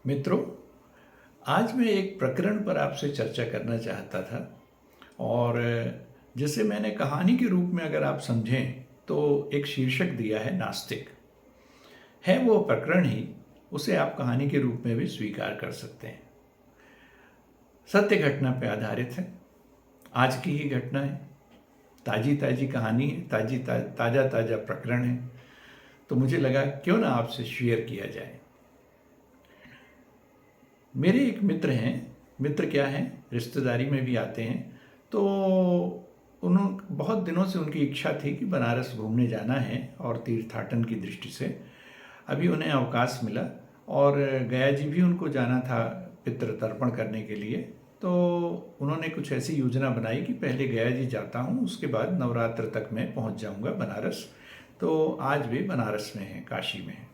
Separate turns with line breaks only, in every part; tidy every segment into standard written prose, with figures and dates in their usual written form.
मित्रों, आज मैं एक प्रकरण पर आपसे चर्चा करना चाहता था और जिसे मैंने कहानी के रूप में अगर आप समझें तो एक शीर्षक दिया है नास्तिक। है वो प्रकरण ही, उसे आप कहानी के रूप में भी स्वीकार कर सकते हैं। सत्य घटना पर आधारित है, आज की ही घटना है, ताजी ताजी कहानी है, ताजा ताजा प्रकरण है। तो मुझे लगा क्यों ना आपसे शेयर किया जाए। मेरे एक मित्र हैं, मित्र क्या हैं, रिश्तेदारी में भी आते हैं। तो उन्होंने बहुत दिनों से उनकी इच्छा थी कि बनारस घूमने जाना है और तीर्थाटन की दृष्टि से अभी उन्हें अवकाश मिला और गया जी भी उनको जाना था पितृ तर्पण करने के लिए। तो उन्होंने कुछ ऐसी योजना बनाई कि पहले गया जी जाता हूँ, उसके बाद नवरात्र तक मैं पहुँच जाऊँगा बनारस। तो आज वे बनारस में हैं, काशी में हैं,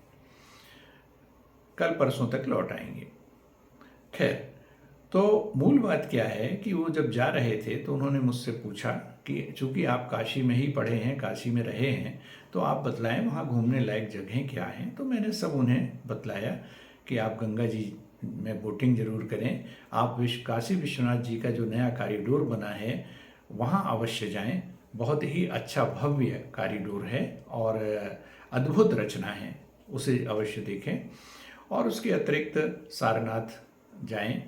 कल परसों तक लौट आएंगे। खैर, तो मूल बात क्या है कि वो जब जा रहे थे तो उन्होंने मुझसे पूछा कि चूंकि आप काशी में ही पढ़े हैं, काशी में रहे हैं, तो आप बतलाएं वहाँ घूमने लायक जगहें क्या हैं। तो मैंने सब उन्हें बतलाया कि आप गंगा जी में बोटिंग जरूर करें, आप काशी विश्वनाथ जी का जो नया कॉरिडोर बना है वहाँ अवश्य जाएं, बहुत ही अच्छा भव्य कॉरिडोर है और अद्भुत रचना है, उसे अवश्य देखें। और उसके अतिरिक्त सारनाथ जाएं,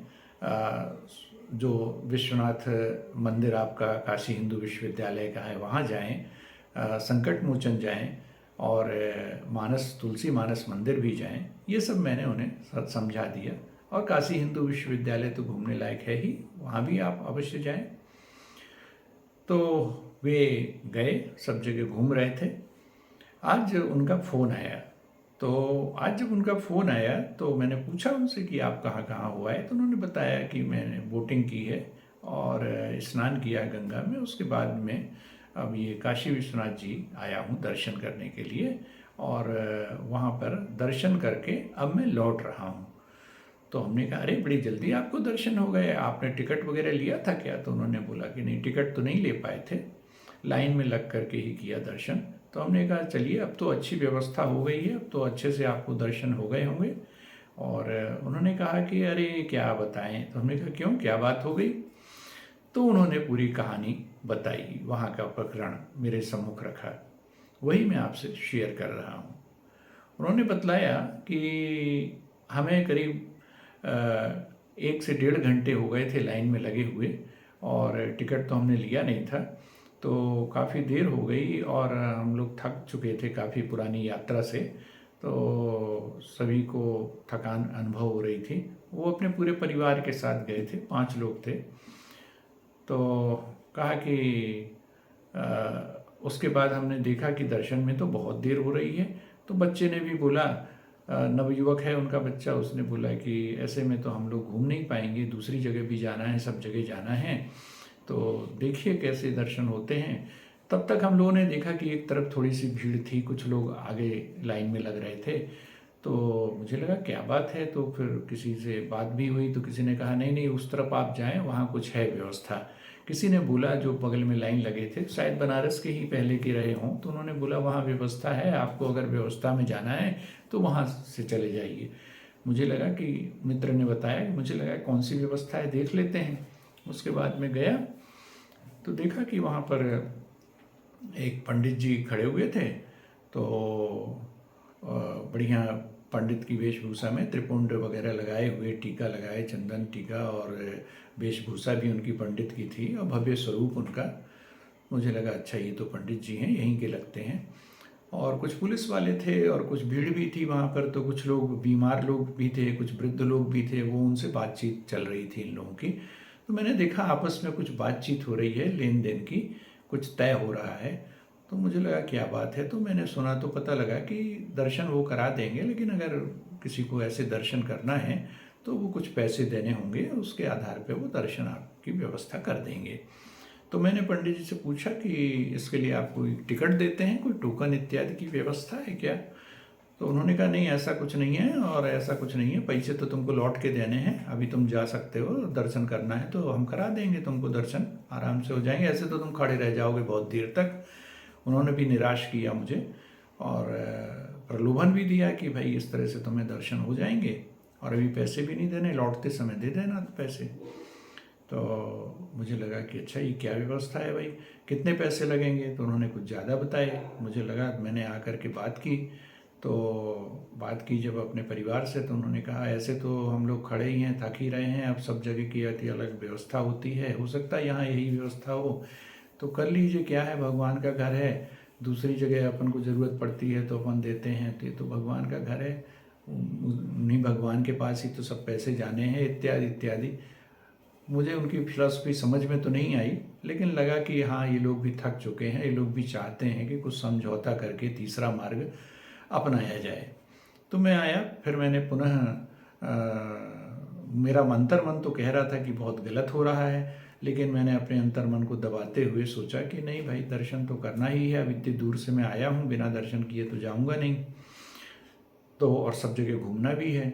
जो विश्वनाथ मंदिर आपका काशी हिंदू विश्वविद्यालय का है वहाँ जाएं, संकट मोचन जाएं और मानस तुलसी मानस मंदिर भी जाएं। ये सब मैंने उन्हें समझा दिया। और काशी हिंदू विश्वविद्यालय तो घूमने लायक है ही, वहाँ भी आप अवश्य जाएं। तो वे गए, सब जगह घूम रहे थे। आज उनका फ़ोन आया। तो आज जब उनका फ़ोन आया तो मैंने पूछा उनसे कि आप कहाँ कहाँ हुआ है। तो उन्होंने बताया कि मैंने बोटिंग की है और स्नान किया गंगा में, उसके बाद में अब ये काशी विश्वनाथ जी आया हूँ दर्शन करने के लिए और वहाँ पर दर्शन करके अब मैं लौट रहा हूँ। तो हमने कहा अरे बड़ी जल्दी आपको दर्शन हो गए, आपने टिकट वगैरह लिया था क्या? तो उन्होंने बोला कि नहीं, टिकट तो नहीं ले पाए थे, लाइन में लग करके ही किया दर्शन। तो हमने कहा चलिए अब तो अच्छी व्यवस्था हो गई है, अब तो अच्छे से आपको दर्शन हो गए होंगे। और उन्होंने कहा कि अरे क्या बताएं। तो हमने कहा क्यों, क्या बात हो गई? तो उन्होंने पूरी कहानी बताई, वहाँ का प्रकरण मेरे सम्मुख रखा, वही मैं आपसे शेयर कर रहा हूँ। उन्होंने बतलाया कि हमें करीब 1 से 1.5 घंटे हो गए थे लाइन में लगे हुए और टिकट तो हमने लिया नहीं था। तो काफ़ी देर हो गई और हम लोग थक चुके थे काफ़ी पुरानी यात्रा से। तो सभी को थकान अनुभव हो रही थी। वो अपने पूरे परिवार के साथ गए थे, 5 लोग थे। तो कहा कि उसके बाद हमने देखा कि दर्शन में तो बहुत देर हो रही है। तो बच्चे ने भी बोला, नवयुवक है उनका बच्चा, उसने बोला कि ऐसे में तो हम लोग घूम नहीं पाएंगे, दूसरी जगह भी जाना है, सब जगह जाना है, तो देखिए कैसे दर्शन होते हैं। तब तक हम लोगों ने देखा कि एक तरफ थोड़ी सी भीड़ थी, कुछ लोग आगे लाइन में लग रहे थे। तो मुझे लगा क्या बात है, तो फिर किसी से बात भी हुई तो किसी ने कहा नहीं नहीं उस तरफ आप जाएं, वहाँ कुछ है व्यवस्था। किसी ने बोला जो बगल में लाइन लगे थे, शायद बनारस के ही पहले के रहे हों, तो उन्होंने बोला वहाँ व्यवस्था है, आपको अगर व्यवस्था में जाना है तो वहाँ से चले जाइए। मुझे लगा कि मित्र ने बताया, मुझे लगा कौन सी व्यवस्था है देख लेते हैं। उसके बाद में गया तो देखा कि वहाँ पर एक पंडित जी खड़े हुए थे। तो बढ़िया पंडित की वेशभूषा में, त्रिपुंड वगैरह लगाए हुए, टीका लगाए, चंदन टीका, और वेशभूषा भी उनकी पंडित की थी और भव्य स्वरूप उनका। मुझे लगा अच्छा ये तो पंडित जी हैं, यहीं के लगते हैं। और कुछ पुलिस वाले थे और कुछ भीड़ भी थी वहाँ पर। तो कुछ लोग, बीमार लोग भी थे, कुछ वृद्ध लोग भी थे, वो उनसे बातचीत चल रही थी इन लोगों की। तो मैंने देखा आपस में कुछ बातचीत हो रही है, लेन देन की कुछ तय हो रहा है। तो मुझे लगा क्या बात है, तो मैंने सुना तो पता लगा कि दर्शन वो करा देंगे, लेकिन अगर किसी को ऐसे दर्शन करना है तो वो कुछ पैसे देने होंगे, उसके आधार पर वो दर्शन आपकी व्यवस्था कर देंगे। तो मैंने पंडित जी से पूछा कि इसके लिए आप कोई टिकट देते हैं, कोई टोकन इत्यादि की व्यवस्था है क्या? तो उन्होंने कहा नहीं ऐसा कुछ नहीं है, और ऐसा कुछ नहीं है, पैसे तो तुमको लौट के देने हैं, अभी तुम जा सकते हो, दर्शन करना है तो हम करा देंगे तुमको, दर्शन आराम से हो जाएंगे, ऐसे तो तुम खड़े रह जाओगे बहुत देर तक। उन्होंने भी निराश किया मुझे और प्रलोभन भी दिया कि भाई इस तरह से तुम्हें दर्शन हो जाएंगे, और अभी पैसे भी नहीं देने, लौटते समय दे देना तो पैसे। तो मुझे लगा कि अच्छा ये क्या व्यवस्था है भाई, कितने पैसे लगेंगे? तो उन्होंने कुछ ज़्यादा बताए। मुझे लगा, मैंने आकर के बात की, तो बात की जब अपने परिवार से, तो उन्होंने कहा ऐसे तो हम लोग खड़े ही हैं, थक ही रहे हैं, अब सब जगह की अलग व्यवस्था होती है, हो सकता है यहाँ यही व्यवस्था हो तो कर लीजिए, क्या है, भगवान का घर है, दूसरी जगह अपन को ज़रूरत पड़ती है तो अपन देते हैं, तो ये तो भगवान का घर है, उन्हीं भगवान के पास ही तो सब पैसे जाने हैं, इत्यादि इत्यादि। मुझे उनकी फिलॉसफी समझ में तो नहीं आई, लेकिन लगा कि हाँ ये लोग भी थक चुके हैं, ये लोग भी चाहते हैं कि कुछ समझौता करके तीसरा मार्ग अपनाया जाए। तो मैं आया, फिर मैंने पुनः मेरा अंतर मन तो कह रहा था कि बहुत गलत हो रहा है, लेकिन मैंने अपने अंतर मन को दबाते हुए सोचा कि नहीं भाई, दर्शन तो करना ही है, अब इतनी दूर से मैं आया हूँ, बिना दर्शन किए तो जाऊँगा नहीं, तो और सब जगह घूमना भी है,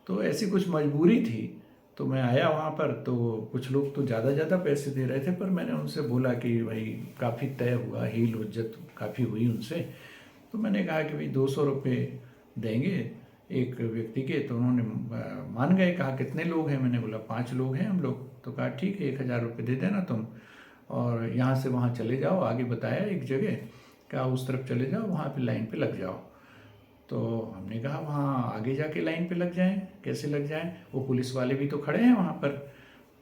तो ऐसी कुछ मजबूरी थी। तो मैं आया वहाँ पर, तो कुछ लोग तो ज़्यादा पैसे दे रहे थे, पर मैंने उनसे बोला कि भाई काफ़ी तय हुआ, हील हुज्जत काफ़ी हुई उनसे, तो मैंने कहा कि भाई 200 रुपये देंगे एक व्यक्ति के, तो उन्होंने मान गए। कहा कितने लोग हैं? मैंने बोला 5 लोग हैं हम लोग। तो कहा ठीक है, 1000 रुपये दे देना तुम, और यहाँ से वहाँ चले जाओ, आगे बताया एक जगह, कहा उस तरफ चले जाओ, वहाँ पे लाइन पे लग जाओ। तो हमने कहा वहाँ आगे जाके लाइन पे लग जाएं, कैसे लग जाएं, वो पुलिस वाले भी तो खड़े हैं वहाँ पर।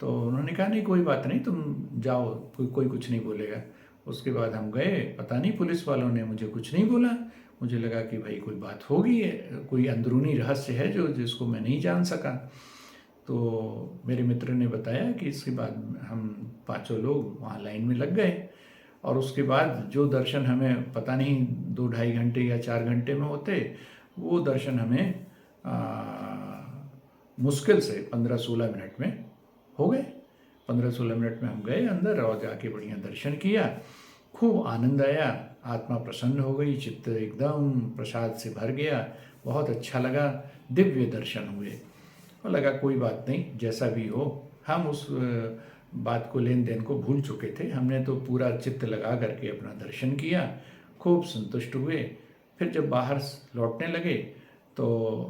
तो उन्होंने कहा नहीं कोई बात नहीं, तुम जाओ, कोई कुछ नहीं बोलेगा। उसके बाद हम गए, पता नहीं पुलिस वालों ने मुझे कुछ नहीं बोला, मुझे लगा कि भाई कोई बात होगी, कोई अंदरूनी रहस्य है जो जिसको मैं नहीं जान सका। तो मेरे मित्र ने बताया कि इसके बाद हम 5 लोग वहाँ लाइन में लग गए, और उसके बाद जो दर्शन हमें पता नहीं 2-2.5 घंटे या 4 घंटे में होते, वो दर्शन हमें मुश्किल से 15-16 मिनट में हो गए। 15-16 मिनट में हम गए अंदर और जाके बढ़िया दर्शन किया, खूब आनंद आया, आत्मा प्रसन्न हो गई, चित्त एकदम प्रसाद से भर गया, बहुत अच्छा लगा, दिव्य दर्शन हुए। और लगा कोई बात नहीं, जैसा भी हो, हम उस बात को, लेन देन को भूल चुके थे, हमने तो पूरा चित्त लगा करके अपना दर्शन किया, खूब संतुष्ट हुए। फिर जब बाहर लौटने लगे तो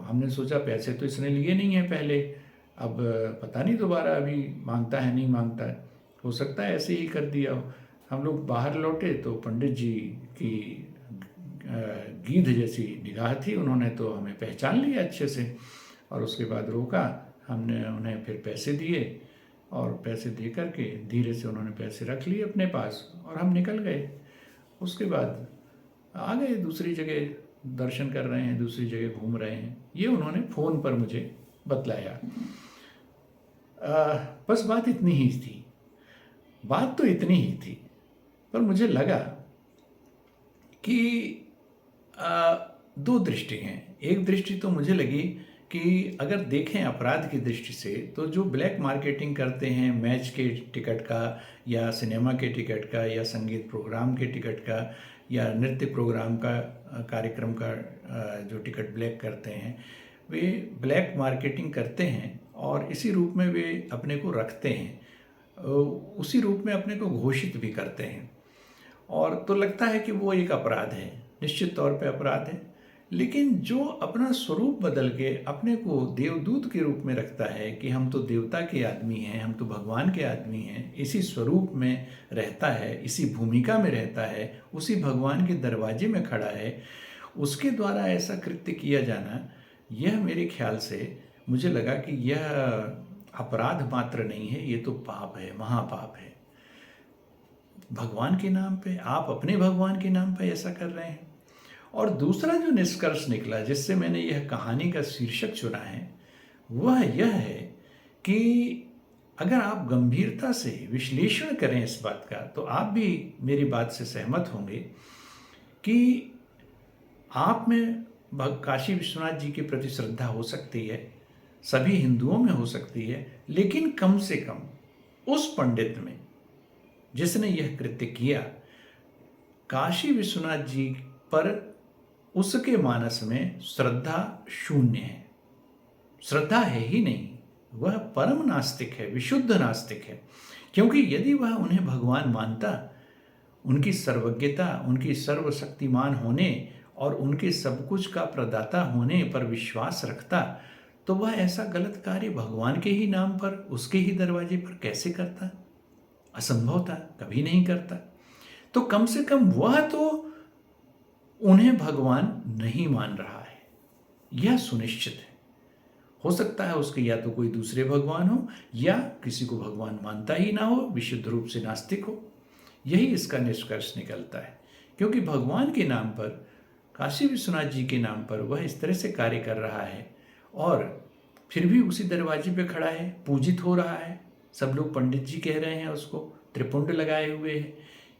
हमने सोचा पैसे तो इसने लिए नहीं हैं पहले, अब पता नहीं दोबारा अभी मांगता है नहीं मांगता है, हो सकता है ऐसे ही कर दिया हो। हम लोग बाहर लौटे तो पंडित जी की गीध जैसी निगाह थी, उन्होंने तो हमें पहचान लिया अच्छे से, और उसके बाद रोका, हमने उन्हें फिर पैसे दिए, और पैसे दे करके धीरे से उन्होंने पैसे रख लिए अपने पास, और हम निकल गए। उसके बाद आ गए, दूसरी जगह दर्शन कर रहे हैं, दूसरी जगह घूम रहे हैं, ये उन्होंने फ़ोन पर मुझे बतलाया। बस बात इतनी ही थी, बात तो इतनी ही थी, पर मुझे लगा कि 2 दृष्टि हैं। एक दृष्टि तो मुझे लगी कि अगर देखें अपराध की दृष्टि से, तो जो ब्लैक मार्केटिंग करते हैं मैच के टिकट का, या सिनेमा के टिकट का, या संगीत प्रोग्राम के टिकट का, या नृत्य प्रोग्राम का, कार्यक्रम का जो टिकट ब्लैक करते हैं, वे ब्लैक मार्केटिंग करते हैं और इसी रूप में वे अपने को रखते हैं, उसी रूप में अपने को घोषित भी करते हैं, और तो लगता है कि वो एक अपराध है, निश्चित तौर पे अपराध है। लेकिन जो अपना स्वरूप बदल के अपने को देवदूत के रूप में रखता है कि हम तो देवता के आदमी हैं, हम तो भगवान के आदमी हैं, इसी स्वरूप में रहता है, इसी भूमिका में रहता है, उसी भगवान के दरवाजे में खड़ा है, उसके द्वारा ऐसा कृत्य किया जाना, यह मेरे ख्याल से मुझे लगा कि यह अपराध मात्र नहीं है, ये तो पाप है, महापाप है। भगवान के नाम पे, आप अपने भगवान के नाम पे ऐसा कर रहे हैं। और दूसरा जो निष्कर्ष निकला, जिससे मैंने यह कहानी का शीर्षक चुना है, वह यह है कि अगर आप गंभीरता से विश्लेषण करें इस बात का, तो आप भी मेरी बात से सहमत होंगे कि आप में काशी विश्वनाथ जी के प्रति श्रद्धा हो सकती है, सभी हिंदुओं में हो सकती है, लेकिन कम से कम उस पंडित में जिसने यह कृत्य किया, काशी विश्वनाथ जी पर उसके मानस में श्रद्धा शून्य है, श्रद्धा है ही नहीं, वह परम नास्तिक है, विशुद्ध नास्तिक है। क्योंकि यदि वह उन्हें भगवान मानता, उनकी सर्वज्ञता, उनकी सर्वशक्तिमान होने और उनके सब कुछ का प्रदाता होने पर विश्वास रखता, तो वह ऐसा गलत कार्य भगवान के ही नाम पर, उसके ही दरवाजे पर कैसे करता? असंभव था, कभी नहीं करता। तो कम से कम वह तो उन्हें भगवान नहीं मान रहा है, यह सुनिश्चित है। हो सकता है उसके या तो कोई दूसरे भगवान हो, या किसी को भगवान मानता ही ना हो, विशुद्ध रूप से नास्तिक हो। यही इसका निष्कर्ष निकलता है, क्योंकि भगवान के नाम पर, काशी विश्वनाथ जी के नाम पर वह इस तरह से कार्य कर रहा है, और फिर भी उसी दरवाजे पे खड़ा है, पूजित हो रहा है। सब लोग पंडित जी कह रहे हैं उसको, त्रिपुंड लगाए हुए हैं।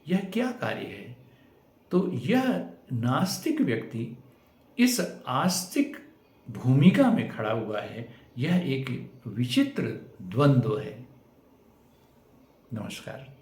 यह क्या कार्य है? तो यह नास्तिक व्यक्ति इस आस्तिक भूमिका में खड़ा हुआ है। यह एक विचित्र द्वंद्व है। नमस्कार।